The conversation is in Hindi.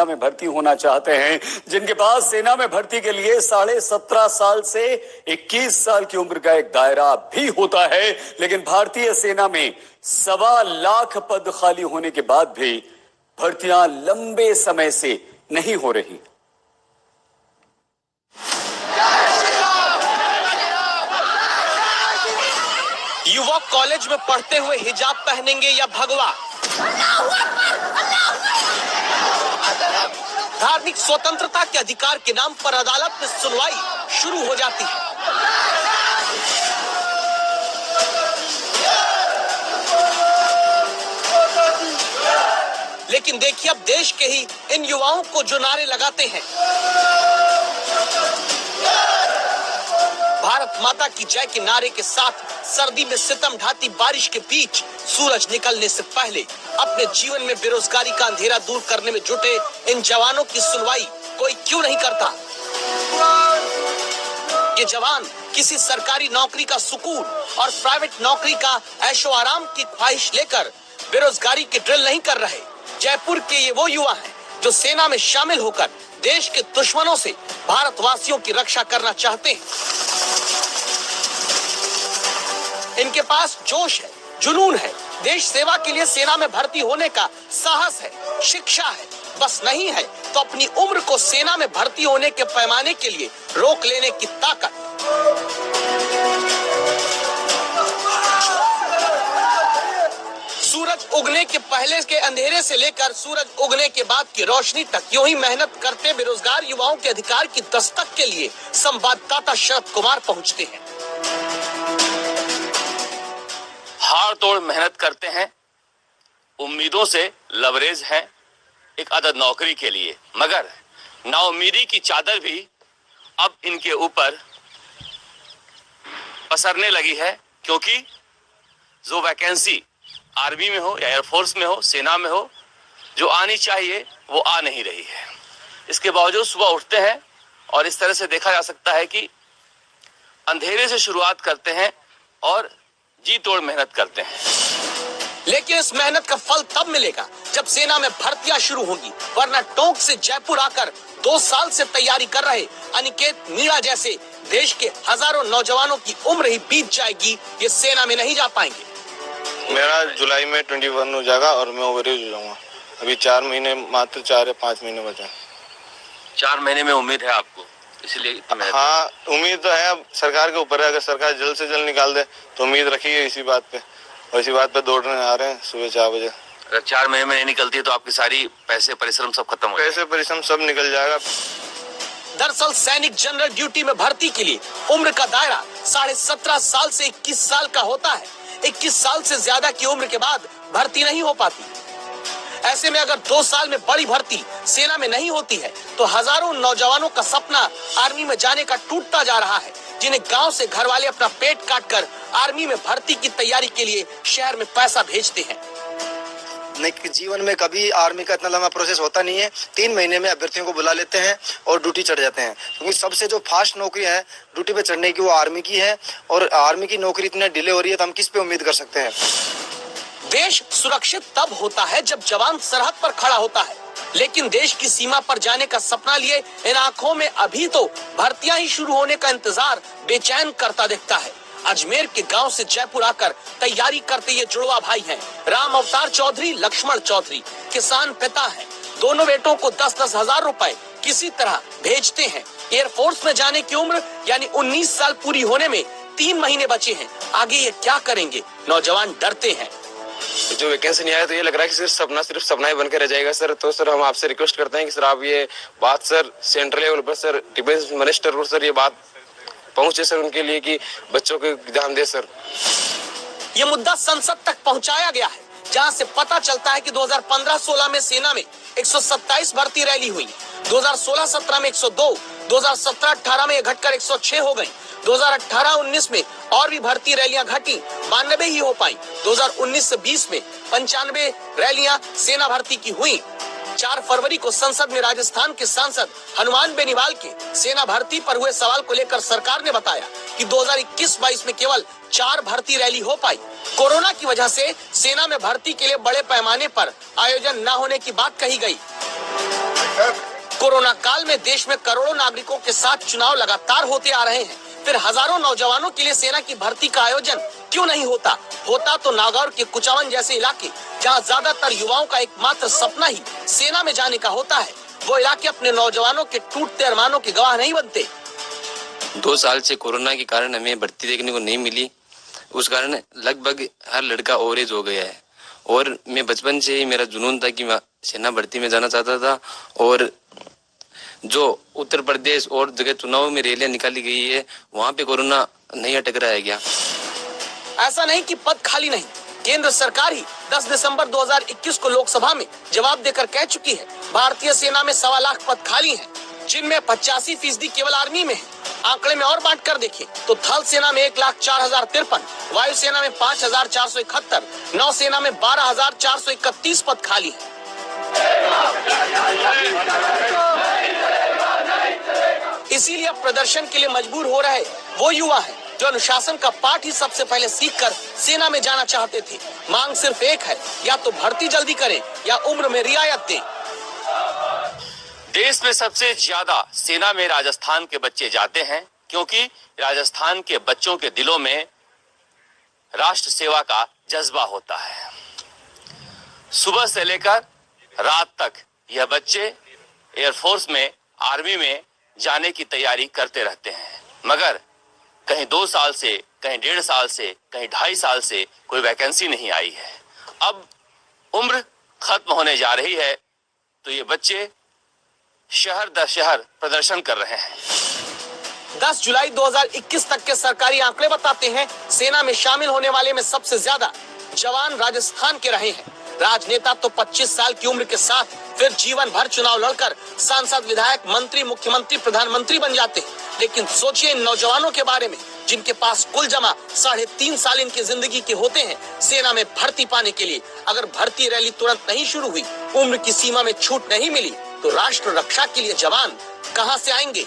सेना में भर्ती होना चाहते हैं, जिनके पास सेना में भर्ती के लिए 17.5 साल से 21 साल की उम्र का एक दायरा भी होता है, लेकिन भारतीय सेना में 1.25 लाख पद खाली होने के बाद भी भर्तियां लंबे समय से नहीं हो रही। युवक कॉलेज में पढ़ते हुए हिजाब पहनेंगे या भगवा? धार्मिक स्वतंत्रता के अधिकार के नाम पर अदालत में सुनवाई शुरू हो जाती है। लेकिन देखिए अब देश के ही इन युवाओं को जो नारे लगाते हैं, भारत माता की जय के नारे के साथ सर्दी में सितम ढाती बारिश के बीच सूरज निकलने से पहले अपने जीवन में बेरोजगारी का अंधेरा दूर करने में जुटे इन जवानों की सुनवाई कोई क्यों नहीं करता? ये जवान किसी सरकारी नौकरी का सुकून और प्राइवेट नौकरी का ऐशो आराम की ख्वाहिश लेकर बेरोजगारी की ड्रिल नहीं कर रहे। जयपुर के ये वो युवा हैं जो सेना में शामिल होकर देश के दुश्मनों से भारतवासियों की रक्षा करना चाहते हैं। इनके पास जोश है, जुनून है, देश सेवा के लिए सेना में भर्ती होने का साहस है, शिक्षा है, बस नहीं है तो अपनी उम्र को सेना में भर्ती होने के पैमाने के लिए रोक लेने की ताकत। सूरज उगने के पहले के अंधेरे से लेकर सूरज उगने के बाद की रोशनी तक यूं ही मेहनत करते बेरोजगार युवाओं के अधिकार की दस्तक के लिए संवाददाता शरद कुमार पहुंचते हैं। हाड़ तोड़ मेहनत करते हैं, उम्मीदों से लवरेज है एक अदद नौकरी के लिए, मगर नाउम्मीदी की चादर भी अब इनके ऊपर पसरने लगी है, क्योंकि जो वैकेंसी आर्मी में हो या एयरफोर्स में हो, सेना में हो, जो आनी चाहिए वो आ नहीं रही है। इसके बावजूद सुबह उठते हैं और इस तरह से देखा जा सकता है कि अंधेरे से शुरुआत करते हैं और जी तोड़ मेहनत करते हैं। लेकिन इस मेहनत का फल तब मिलेगा जब सेना में भर्तियां शुरू होंगी, वरना टोंक से जयपुर आकर 2 साल से तैयारी कर रहे अनिकेत मीणा जैसे देश के हजारों नौजवानों की उम्र ही बीत जाएगी, ये सेना में नहीं जा पाएंगे। मेरा जुलाई में 21 हो जाएगा और मैं ओवरएज हो जाऊंगा। अभी 4 महीने, मात्र 4 या 5 महीने बचे। 4 महीने में उम्मीद है आपको, इसलिए हाँ उम्मीद तो है। अब सरकार के ऊपर है, अगर सरकार जल्द से जल्द निकाल दे तो उम्मीद रखी है इसी बात पे, और इसी बात पे दौड़ने आ रहे हैं सुबह 4 बजे। अगर 4 महीने में नहीं निकलती है तो आपकी सारी पैसे परिश्रम सब खत्म हो जाएगा। पैसे परिश्रम सब निकल जाएगा। दरअसल सैनिक जनरल ड्यूटी में भर्ती के लिए उम्र का दायरा 17.5 साल से 21 साल का होता है। 21 साल से ज्यादा की उम्र के बाद भर्ती नहीं हो पाती। ऐसे में अगर 2 साल में बड़ी भर्ती सेना में नहीं होती है तो हजारों नौजवानों का सपना आर्मी में जाने का टूटता जा रहा है, जिन्हें गांव से घर वाले अपना पेट काटकर आर्मी में भर्ती की तैयारी के लिए शहर में पैसा भेजते हैं। जीवन में कभी आर्मी का इतना लंबा प्रोसेस होता नहीं है। 3 महीने में अभ्यर्थियों को बुला लेते हैं और ड्यूटी चढ़ जाते हैं, क्योंकि सबसे जो फास्ट नौकरी है ड्यूटी पे चढ़ने की वो आर्मी की है, और आर्मी की नौकरी इतने डिले हो रही है तो हम किस पे उम्मीद कर सकते हैं। देश सुरक्षित तब होता है जब जवान सरहद पर खड़ा होता है, लेकिन देश की सीमा पर जाने का सपना लिए इन आंखों में अभी तो भर्तियां ही शुरू होने का इंतजार बेचैन करता दिखता है। अजमेर के गांव से जयपुर आकर तैयारी करते ये जुड़वा भाई हैं। राम अवतार चौधरी, लक्ष्मण चौधरी किसान पिता हैं। दोनों बेटों को 10-10 हजार रुपए किसी तरह भेजते हैं। एयरफोर्स में जाने की उम्र यानी 19 साल पूरी होने में 3 महीने बचे हैं। आगे ये क्या करेंगे, नौजवान डरते हैं। जो वैकेंसी नहीं आया तो ये लग रहा है कि सिर्फ सपना ही बनकर रह जाएगा सर। तो सर हम आपसे रिक्वेस्ट करते हैं कि सर आप ये बात सर सेंट्रल लेवल पर सर डिफेंस मिनिस्टर को सर ये बात पहुंचे सर उनके लिए कि बच्चों को ध्यान दे सर। ये मुद्दा संसद तक पहुंचाया गया है, जहां से पता चलता है कि 2015-16 में सेना में 127 भर्ती रैली हुई, 2016-17 में 102, 2017-18 में घटकर 106 हो गई, 2018-19 में और भी भर्ती रैलियां घटी, 92 ही हो पाई। 2019 से 20 में 95 रैलियां सेना भर्ती की हुई। 4 फरवरी को संसद में राजस्थान के सांसद हनुमान बेनीवाल के सेना भर्ती पर हुए सवाल को लेकर सरकार ने बताया कि 2021-22 में केवल 4 भर्ती रैली हो पाई। कोरोना की वजह से सेना में भर्ती के लिए बड़े पैमाने पर आयोजन न होने की बात कही गई। कोरोना काल में देश में करोड़ों नागरिकों के साथ चुनाव लगातार होते आ रहे हैं, फिर हजारों नौजवानों के लिए सेना की भर्ती का आयोजन क्यों नहीं होता? होता तो नागौर के कुचावन जैसे इलाके, जहां ज्यादातर युवाओं का एकमात्र सपना ही सेना में जाने का होता है, वो इलाके अपने नौजवानों के टूटते अरमानों के गवाह नहीं बनते। 2 साल से कोरोना के कारण हमें भर्ती देखने को नहीं मिली, उस कारण लगभग हर लड़का ओवरेज हो गया है। और मैं बचपन से ही मेरा जुनून था कि मैं सेना भर्ती में जाना चाहता था। और जो उत्तर प्रदेश और जगह चुनाव में रैलियां निकाली गई है, वहाँ पे कोरोना नहीं अटक रहा है क्या? ऐसा नहीं कि पद खाली नहीं, केंद्र सरकार ही 10 दिसंबर 2021 को लोकसभा में जवाब देकर कह चुकी है, भारतीय सेना में 1.25 लाख पद खाली हैं, जिनमें 85% केवल आर्मी में है। आंकड़े में और बांट कर देखें तो थल सेना में 1,04,053, वायु सेना में 5,471, नौ सेना में 12,431 पद खाली है। इसीलिए अब प्रदर्शन के लिए मजबूर हो रहे वो युवा हैं जो अनुशासन का पाठ ही सबसे पहले सीखकर सेना में जाना चाहते थे। मांग सिर्फ एक है, या तो भर्ती जल्दी करें या उम्र में रियायत दें। देश में सबसे ज्यादा सेना में राजस्थान के बच्चे जाते हैं, क्योंकि राजस्थान के बच्चों के दिलों में राष्ट्र सेवा का जज्बा होता है। सुबह से लेकर रात तक यह बच्चे एयरफोर्स में, आर्मी में जाने की तैयारी करते रहते हैं, मगर कहीं 2 साल से, कहीं 1.5 साल से, कहीं 2.5 साल से कोई वैकेंसी नहीं आई है। अब उम्र खत्म होने जा रही है, तो ये बच्चे शहर दर शहर प्रदर्शन कर रहे हैं। 10 जुलाई 2021 तक के सरकारी आंकड़े बताते हैं, सेना में शामिल होने वाले में सबसे ज्यादा जवान राजस्थान के रहे हैं। राजनेता तो 25 साल की उम्र के साथ फिर जीवन भर चुनाव लड़कर सांसद, विधायक, मंत्री, मुख्यमंत्री, प्रधानमंत्री बन जाते हैं। लेकिन सोचिए इन नौजवानों के बारे में, जिनके पास कुल जमा 3.5 साल इनकी जिंदगी के होते हैं सेना में भर्ती पाने के लिए। अगर भर्ती रैली तुरंत नहीं शुरू हुई, उम्र की सीमा में छूट नहीं मिली, तो राष्ट्र रक्षा के लिए जवान कहां से आएंगे?